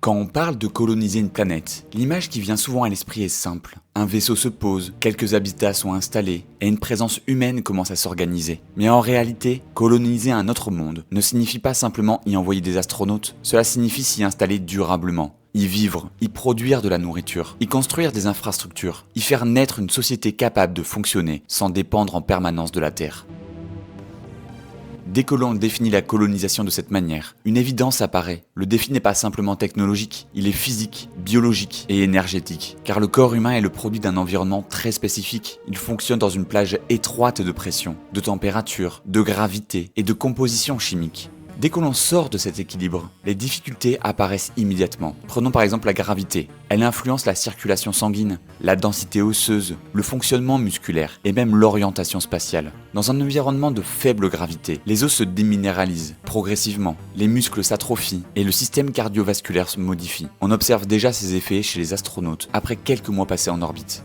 Quand on parle de coloniser une planète, l'image qui vient souvent à l'esprit est simple. Un vaisseau se pose, quelques habitats sont installés, et une présence humaine commence à s'organiser. Mais en réalité, coloniser un autre monde ne signifie pas simplement y envoyer des astronautes, cela signifie s'y installer durablement. Y vivre, y produire de la nourriture, y construire des infrastructures, y faire naître une société capable de fonctionner sans dépendre en permanence de la Terre. Dès que l'on définit la colonisation de cette manière, une évidence apparaît. Le défi n'est pas simplement technologique, il est physique, biologique et énergétique. Car le corps humain est le produit d'un environnement très spécifique. Il fonctionne dans une plage étroite de pression, de température, de gravité et de composition chimique. Dès que l'on sort de cet équilibre, les difficultés apparaissent immédiatement. Prenons par exemple la gravité. Elle influence la circulation sanguine, la densité osseuse, le fonctionnement musculaire et même l'orientation spatiale. Dans un environnement de faible gravité, les os se déminéralisent progressivement, les muscles s'atrophient et le système cardiovasculaire se modifie. On observe déjà ces effets chez les astronautes après quelques mois passés en orbite.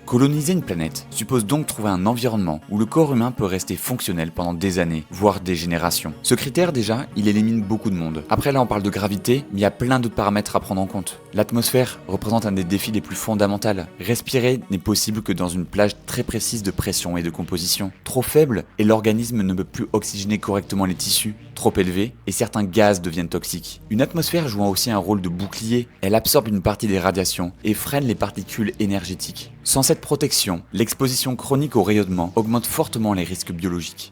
Coloniser une planète suppose donc trouver un environnement où le corps humain peut rester fonctionnel pendant des années, voire des générations. Ce critère déjà, il élimine beaucoup de monde. Après là on parle de gravité, mais il y a plein d'autres paramètres à prendre en compte. L'atmosphère représente un des défis les plus fondamentaux. Respirer n'est possible que dans une plage très précise de pression et de composition. Trop faible et l'organisme ne peut plus oxygéner correctement les tissus. Trop élevé et certains gaz deviennent toxiques. Une atmosphère jouant aussi un rôle de bouclier, elle absorbe une partie des radiations et freine les particules énergétiques. Sans cette protection, l'exposition chronique au rayonnement augmente fortement les risques biologiques.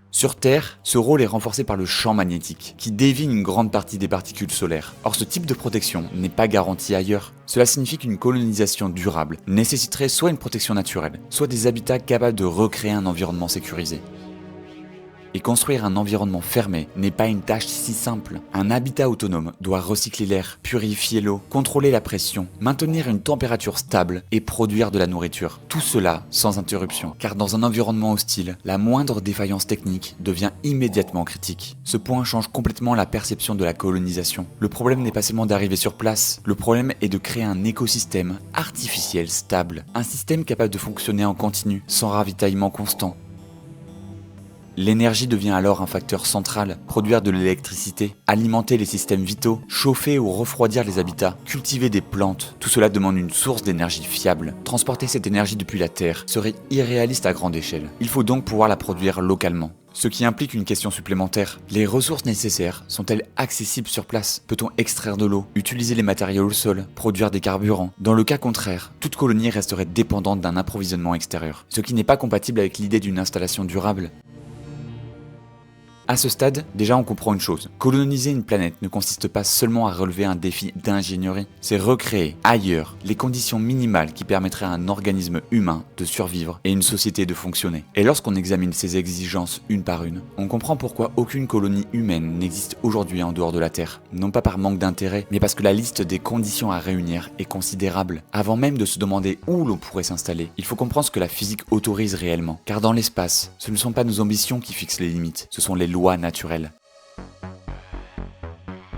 Sur Terre, ce rôle est renforcé par le champ magnétique, qui dévie une grande partie des particules solaires. Or ce type de protection n'est pas garanti ailleurs. Cela signifie qu'une colonisation durable nécessiterait soit une protection naturelle, soit des habitats capables de recréer un environnement sécurisé. Et construire un environnement fermé n'est pas une tâche si simple. Un habitat autonome doit recycler l'air, purifier l'eau, contrôler la pression, maintenir une température stable et produire de la nourriture. Tout cela sans interruption, car dans un environnement hostile, la moindre défaillance technique devient immédiatement critique. Ce point change complètement la perception de la colonisation. Le problème n'est pas seulement d'arriver sur place, le problème est de créer un écosystème artificiel stable, un système capable de fonctionner en continu, sans ravitaillement constant. L'énergie devient alors un facteur central, produire de l'électricité, alimenter les systèmes vitaux, chauffer ou refroidir les habitats, cultiver des plantes, tout cela demande une source d'énergie fiable. Transporter cette énergie depuis la Terre serait irréaliste à grande échelle. Il faut donc pouvoir la produire localement. Ce qui implique une question supplémentaire. Les ressources nécessaires sont-elles accessibles sur place? Peut-on extraire de l'eau, utiliser les matériaux au sol, produire des carburants? Dans le cas contraire, toute colonie resterait dépendante d'un approvisionnement extérieur, ce qui n'est pas compatible avec l'idée d'une installation durable. À ce stade, déjà on comprend une chose. Coloniser une planète ne consiste pas seulement à relever un défi d'ingénierie, c'est recréer ailleurs les conditions minimales qui permettraient à un organisme humain de survivre et une société de fonctionner. Et lorsqu'on examine ces exigences une par une, on comprend pourquoi aucune colonie humaine n'existe aujourd'hui en dehors de la Terre. Non pas par manque d'intérêt, mais parce que la liste des conditions à réunir est considérable. Avant même de se demander où l'on pourrait s'installer, il faut comprendre ce que la physique autorise réellement. Car dans l'espace, ce ne sont pas nos ambitions qui fixent les limites, ce sont les lois naturelles.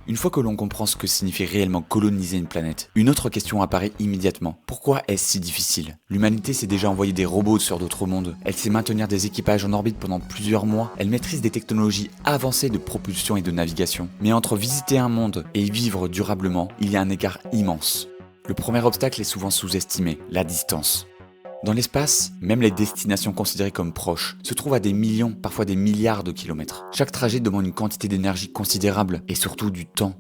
Une fois que l'on comprend ce que signifie réellement coloniser une planète, une autre question apparaît immédiatement. Pourquoi est-ce si difficile? L'humanité s'est déjà envoyé des robots sur d'autres mondes, elle sait maintenir des équipages en orbite pendant plusieurs mois, elle maîtrise des technologies avancées de propulsion et de navigation. Mais entre visiter un monde et y vivre durablement, il y a un écart immense. Le premier obstacle est souvent sous-estimé, la distance. Dans l'espace, même les destinations considérées comme proches se trouvent à des millions, parfois des milliards de kilomètres. Chaque trajet demande une quantité d'énergie considérable et surtout du temps.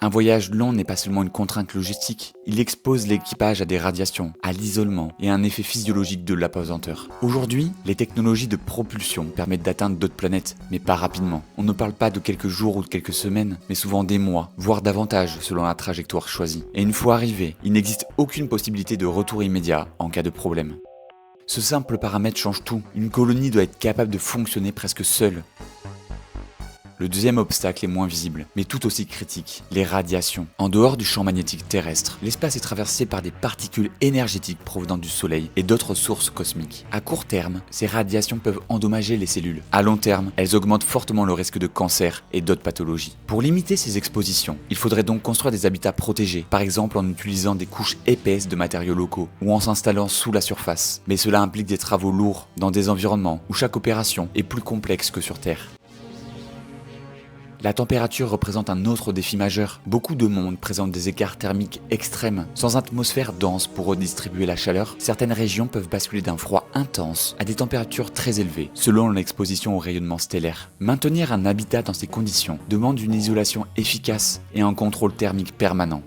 Un voyage long n'est pas seulement une contrainte logistique, il expose l'équipage à des radiations, à l'isolement et à un effet physiologique de l'apesanteur. Aujourd'hui, les technologies de propulsion permettent d'atteindre d'autres planètes, mais pas rapidement. On ne parle pas de quelques jours ou de quelques semaines, mais souvent des mois, voire davantage selon la trajectoire choisie. Et une fois arrivé, il n'existe aucune possibilité de retour immédiat en cas de problème. Ce simple paramètre change tout. Une colonie doit être capable de fonctionner presque seule. Le deuxième obstacle est moins visible, mais tout aussi critique, les radiations. En dehors du champ magnétique terrestre, l'espace est traversé par des particules énergétiques provenant du Soleil et d'autres sources cosmiques. À court terme, ces radiations peuvent endommager les cellules. À long terme, elles augmentent fortement le risque de cancer et d'autres pathologies. Pour limiter ces expositions, il faudrait donc construire des habitats protégés, par exemple en utilisant des couches épaisses de matériaux locaux ou en s'installant sous la surface. Mais cela implique des travaux lourds dans des environnements où chaque opération est plus complexe que sur Terre. La température représente un autre défi majeur. Beaucoup de mondes présentent des écarts thermiques extrêmes. Sans atmosphère dense pour redistribuer la chaleur, certaines régions peuvent basculer d'un froid intense à des températures très élevées, selon l'exposition au rayonnement stellaire. Maintenir un habitat dans ces conditions demande une isolation efficace et un contrôle thermique permanent.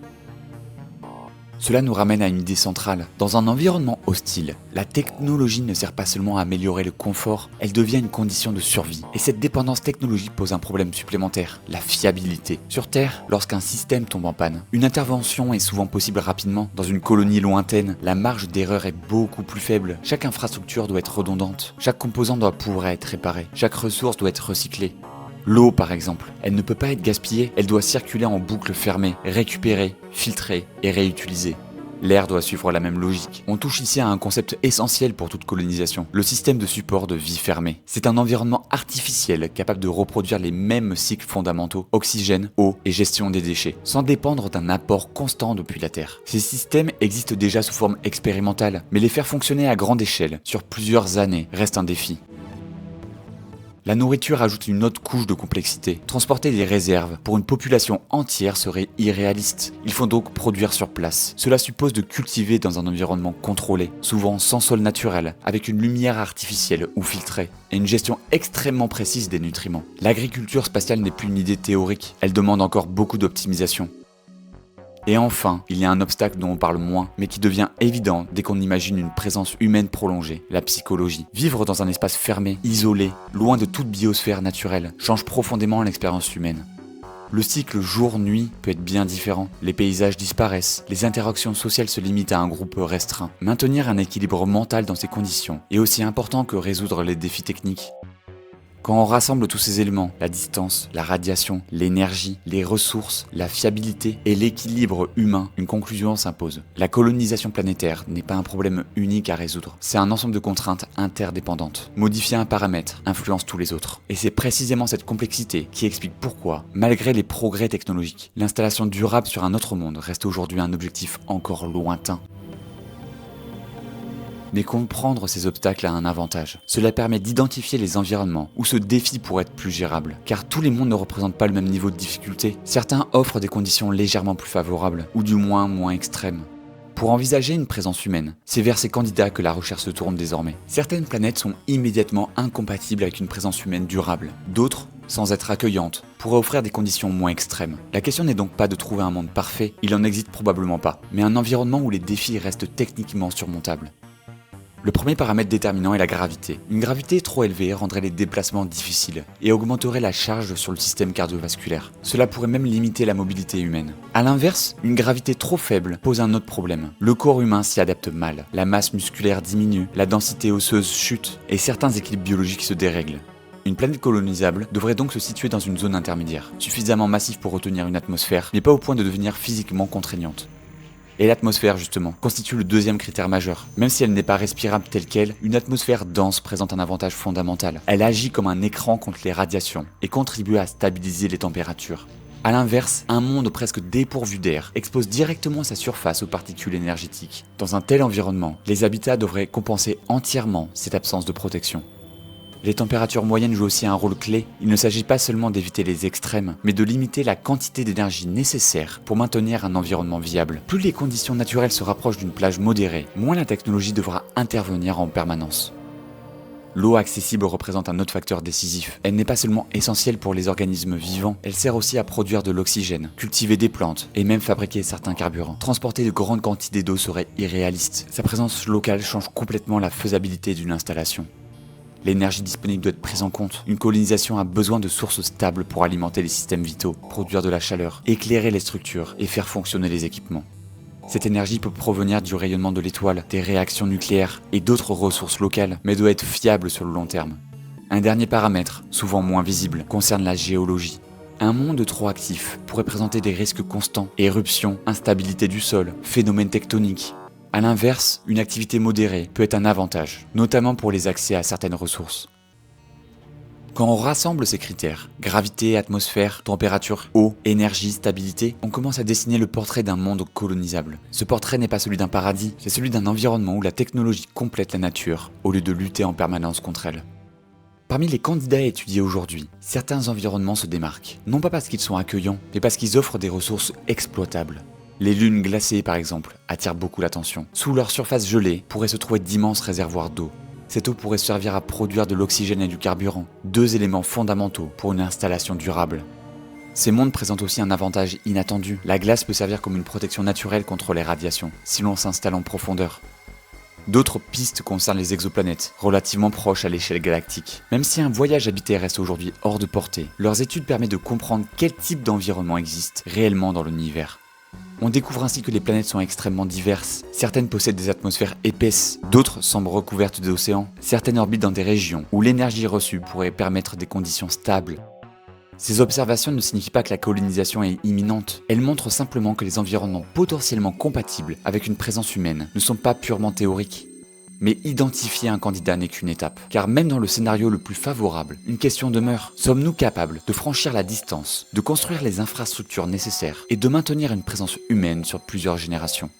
Cela nous ramène à une idée centrale. Dans un environnement hostile, la technologie ne sert pas seulement à améliorer le confort, elle devient une condition de survie. Et cette dépendance technologique pose un problème supplémentaire, la fiabilité. Sur Terre, lorsqu'un système tombe en panne, une intervention est souvent possible rapidement. Dans une colonie lointaine, la marge d'erreur est beaucoup plus faible. Chaque infrastructure doit être redondante, chaque composant doit pouvoir être réparé, chaque ressource doit être recyclée. L'eau, par exemple, elle ne peut pas être gaspillée, elle doit circuler en boucle fermée, récupérée, filtrée et réutilisée. L'air doit suivre la même logique. On touche ici à un concept essentiel pour toute colonisation, le système de support de vie fermée. C'est un environnement artificiel capable de reproduire les mêmes cycles fondamentaux, oxygène, eau et gestion des déchets, sans dépendre d'un apport constant depuis la Terre. Ces systèmes existent déjà sous forme expérimentale, mais les faire fonctionner à grande échelle, sur plusieurs années, reste un défi. La nourriture ajoute une autre couche de complexité. Transporter des réserves pour une population entière serait irréaliste. Il faut donc produire sur place. Cela suppose de cultiver dans un environnement contrôlé, souvent sans sol naturel, avec une lumière artificielle ou filtrée, et une gestion extrêmement précise des nutriments. L'agriculture spatiale n'est plus une idée théorique, elle demande encore beaucoup d'optimisation. Et enfin, il y a un obstacle dont on parle moins, mais qui devient évident dès qu'on imagine une présence humaine prolongée, la psychologie. Vivre dans un espace fermé, isolé, loin de toute biosphère naturelle, change profondément l'expérience humaine. Le cycle jour-nuit peut être bien différent, les paysages disparaissent, les interactions sociales se limitent à un groupe restreint. Maintenir un équilibre mental dans ces conditions est aussi important que résoudre les défis techniques. Quand on rassemble tous ces éléments, la distance, la radiation, l'énergie, les ressources, la fiabilité et l'équilibre humain, une conclusion s'impose. La colonisation planétaire n'est pas un problème unique à résoudre, c'est un ensemble de contraintes interdépendantes. Modifier un paramètre influence tous les autres. Et c'est précisément cette complexité qui explique pourquoi, malgré les progrès technologiques, l'installation durable sur un autre monde reste aujourd'hui un objectif encore lointain. Mais comprendre ces obstacles a un avantage. Cela permet d'identifier les environnements où ce défi pourrait être plus gérable. Car tous les mondes ne représentent pas le même niveau de difficulté. Certains offrent des conditions légèrement plus favorables, ou du moins extrêmes. Pour envisager une présence humaine, c'est vers ces candidats que la recherche se tourne désormais. Certaines planètes sont immédiatement incompatibles avec une présence humaine durable. D'autres, sans être accueillantes, pourraient offrir des conditions moins extrêmes. La question n'est donc pas de trouver un monde parfait, il en existe probablement pas, mais un environnement où les défis restent techniquement surmontables. Le premier paramètre déterminant est la gravité. Une gravité trop élevée rendrait les déplacements difficiles et augmenterait la charge sur le système cardiovasculaire. Cela pourrait même limiter la mobilité humaine. A l'inverse, une gravité trop faible pose un autre problème. Le corps humain s'y adapte mal. La masse musculaire diminue, la densité osseuse chute et certains équilibres biologiques se dérèglent. Une planète colonisable devrait donc se situer dans une zone intermédiaire, suffisamment massive pour retenir une atmosphère, mais pas au point de devenir physiquement contraignante. Et l'atmosphère, justement, constitue le deuxième critère majeur. Même si elle n'est pas respirable telle qu'elle, une atmosphère dense présente un avantage fondamental. Elle agit comme un écran contre les radiations et contribue à stabiliser les températures. A l'inverse, un monde presque dépourvu d'air expose directement sa surface aux particules énergétiques. Dans un tel environnement, les habitats devraient compenser entièrement cette absence de protection. Les températures moyennes jouent aussi un rôle clé. Il ne s'agit pas seulement d'éviter les extrêmes, mais de limiter la quantité d'énergie nécessaire pour maintenir un environnement viable. Plus les conditions naturelles se rapprochent d'une plage modérée, moins la technologie devra intervenir en permanence. L'eau accessible représente un autre facteur décisif. Elle n'est pas seulement essentielle pour les organismes vivants, elle sert aussi à produire de l'oxygène, cultiver des plantes et même fabriquer certains carburants. Transporter de grandes quantités d'eau serait irréaliste. Sa présence locale change complètement la faisabilité d'une installation. L'énergie disponible doit être prise en compte. Une colonisation a besoin de sources stables pour alimenter les systèmes vitaux, produire de la chaleur, éclairer les structures et faire fonctionner les équipements. Cette énergie peut provenir du rayonnement de l'étoile, des réactions nucléaires et d'autres ressources locales, mais doit être fiable sur le long terme. Un dernier paramètre, souvent moins visible, concerne la géologie. Un monde trop actif pourrait présenter des risques constants, éruptions, instabilité du sol, phénomènes tectoniques. A l'inverse, une activité modérée peut être un avantage, notamment pour les accès à certaines ressources. Quand on rassemble ces critères, gravité, atmosphère, température, eau, énergie, stabilité, on commence à dessiner le portrait d'un monde colonisable. Ce portrait n'est pas celui d'un paradis, c'est celui d'un environnement où la technologie complète la nature, au lieu de lutter en permanence contre elle. Parmi les candidats étudiés aujourd'hui, certains environnements se démarquent, non pas parce qu'ils sont accueillants, mais parce qu'ils offrent des ressources exploitables. Les lunes glacées par exemple attirent beaucoup l'attention. Sous leur surface gelée pourraient se trouver d'immenses réservoirs d'eau. Cette eau pourrait servir à produire de l'oxygène et du carburant, deux éléments fondamentaux pour une installation durable. Ces mondes présentent aussi un avantage inattendu. La glace peut servir comme une protection naturelle contre les radiations, si l'on s'installe en profondeur. D'autres pistes concernent les exoplanètes, relativement proches à l'échelle galactique. Même si un voyage habité reste aujourd'hui hors de portée, leurs études permettent de comprendre quel type d'environnement existe réellement dans l'univers. On découvre ainsi que les planètes sont extrêmement diverses. Certaines possèdent des atmosphères épaisses, d'autres semblent recouvertes d'océans. Certaines orbitent dans des régions où l'énergie reçue pourrait permettre des conditions stables. Ces observations ne signifient pas que la colonisation est imminente, elles montrent simplement que les environnements potentiellement compatibles avec une présence humaine ne sont pas purement théoriques. Mais identifier un candidat n'est qu'une étape, car même dans le scénario le plus favorable, une question demeure. Sommes-nous capables de franchir la distance, de construire les infrastructures nécessaires et de maintenir une présence humaine sur plusieurs générations ?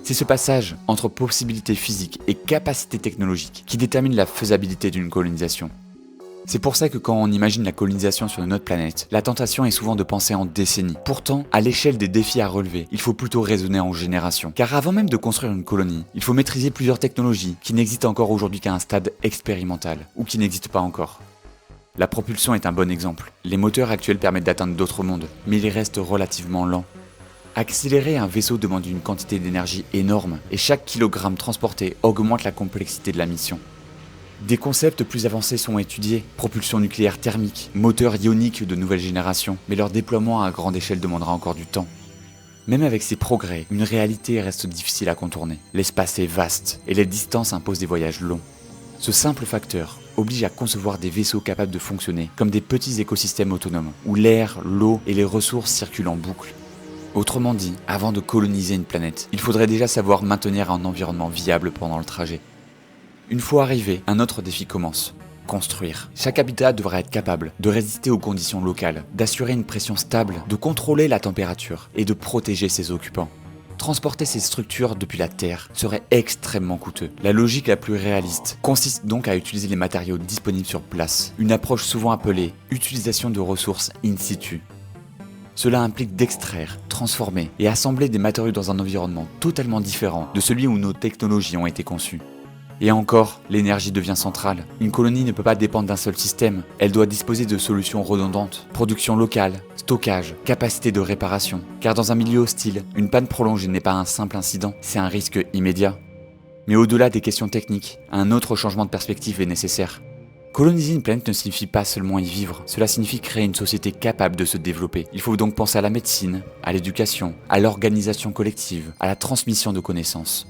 C'est ce passage entre possibilités physiques et capacités technologiques qui détermine la faisabilité d'une colonisation. C'est pour ça que quand on imagine la colonisation sur une autre planète, la tentation est souvent de penser en décennies. Pourtant, à l'échelle des défis à relever, il faut plutôt raisonner en générations. Car avant même de construire une colonie, il faut maîtriser plusieurs technologies qui n'existent encore aujourd'hui qu'à un stade expérimental, ou qui n'existent pas encore. La propulsion est un bon exemple. Les moteurs actuels permettent d'atteindre d'autres mondes, mais ils restent relativement lents. Accélérer un vaisseau demande une quantité d'énergie énorme, et chaque kilogramme transporté augmente la complexité de la mission. Des concepts plus avancés sont étudiés, propulsion nucléaire thermique, moteurs ioniques de nouvelle génération, mais leur déploiement à grande échelle demandera encore du temps. Même avec ces progrès, une réalité reste difficile à contourner. L'espace est vaste, et les distances imposent des voyages longs. Ce simple facteur oblige à concevoir des vaisseaux capables de fonctionner comme des petits écosystèmes autonomes, où l'air, l'eau et les ressources circulent en boucle. Autrement dit, avant de coloniser une planète, il faudrait déjà savoir maintenir un environnement viable pendant le trajet. Une fois arrivé, un autre défi commence. Construire. Chaque habitat devra être capable de résister aux conditions locales, d'assurer une pression stable, de contrôler la température et de protéger ses occupants. Transporter ces structures depuis la Terre serait extrêmement coûteux. La logique la plus réaliste consiste donc à utiliser les matériaux disponibles sur place, une approche souvent appelée utilisation de ressources in situ. Cela implique d'extraire, transformer et assembler des matériaux dans un environnement totalement différent de celui où nos technologies ont été conçues. Et encore, l'énergie devient centrale. Une colonie ne peut pas dépendre d'un seul système. Elle doit disposer de solutions redondantes, production locale, stockage, capacité de réparation. Car dans un milieu hostile, une panne prolongée n'est pas un simple incident, c'est un risque immédiat. Mais au-delà des questions techniques, un autre changement de perspective est nécessaire. Coloniser une planète ne signifie pas seulement y vivre, cela signifie créer une société capable de se développer. Il faut donc penser à la médecine, à l'éducation, à l'organisation collective, à la transmission de connaissances.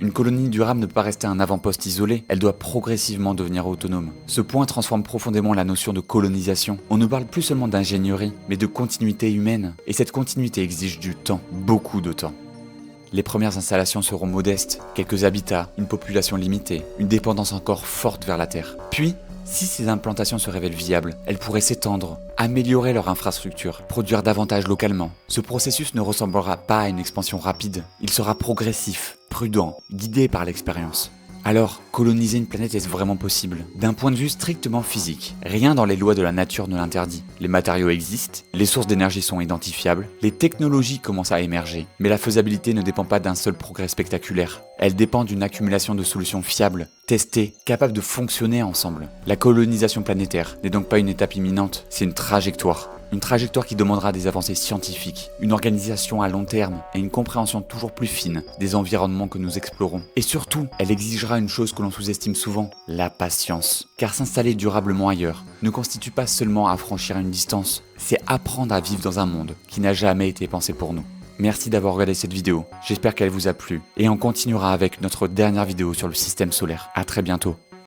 Une colonie durable ne peut pas rester un avant-poste isolé, elle doit progressivement devenir autonome. Ce point transforme profondément la notion de colonisation. On ne parle plus seulement d'ingénierie, mais de continuité humaine. Et cette continuité exige du temps, beaucoup de temps. Les premières installations seront modestes, quelques habitats, une population limitée, une dépendance encore forte vers la Terre. Puis, si ces implantations se révèlent viables, elles pourraient s'étendre, améliorer leur infrastructure, produire davantage localement. Ce processus ne ressemblera pas à une expansion rapide, il sera progressif, prudent, guidé par l'expérience. Alors, coloniser une planète est-ce vraiment possible ? D'un point de vue strictement physique, rien dans les lois de la nature ne l'interdit. Les matériaux existent, les sources d'énergie sont identifiables, les technologies commencent à émerger. Mais la faisabilité ne dépend pas d'un seul progrès spectaculaire. Elle dépend d'une accumulation de solutions fiables, testées, capables de fonctionner ensemble. La colonisation planétaire n'est donc pas une étape imminente, c'est une trajectoire. Une trajectoire qui demandera des avancées scientifiques, une organisation à long terme et une compréhension toujours plus fine des environnements que nous explorons. Et surtout, elle exigera une chose que l'on sous-estime souvent, la patience. Car s'installer durablement ailleurs ne constitue pas seulement affranchir une distance, c'est apprendre à vivre dans un monde qui n'a jamais été pensé pour nous. Merci d'avoir regardé cette vidéo, j'espère qu'elle vous a plu et on continuera avec notre dernière vidéo sur le système solaire. À très bientôt.